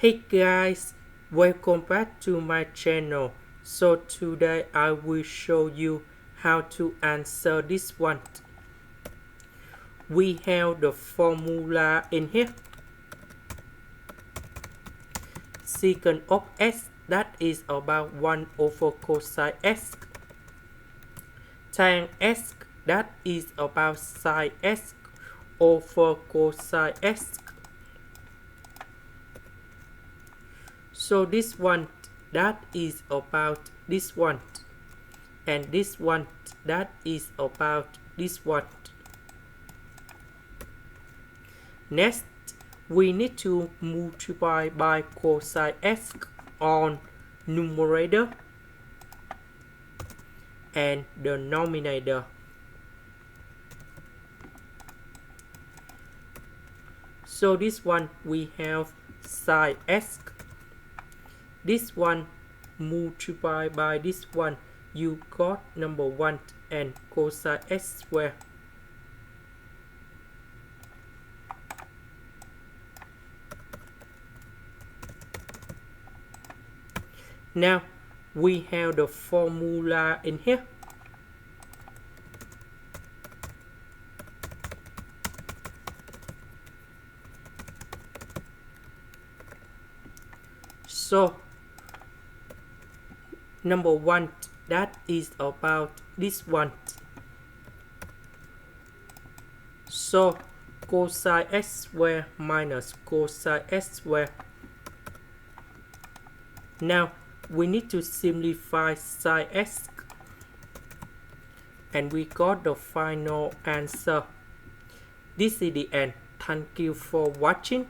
Hey guys, welcome back to my channel. So today I will show you how to answer this one. We have the formula in here. Secant of x, that is about 1 over cosine x. Tan x, that is about sine x over cosine x. So this one, that is about this one, and this one, that is about this one. Next, we need to multiply by cosine x on numerator and denominator. So this one we have sine x. This one multiply by this one, you got number 1 and cosine x squared. Now we have the formula in here. So number 1, that is about this one. So cosine x squared minus cosine x squared. Now we need to simplify sine x, and we got the final answer. This is the end. Thank you for watching.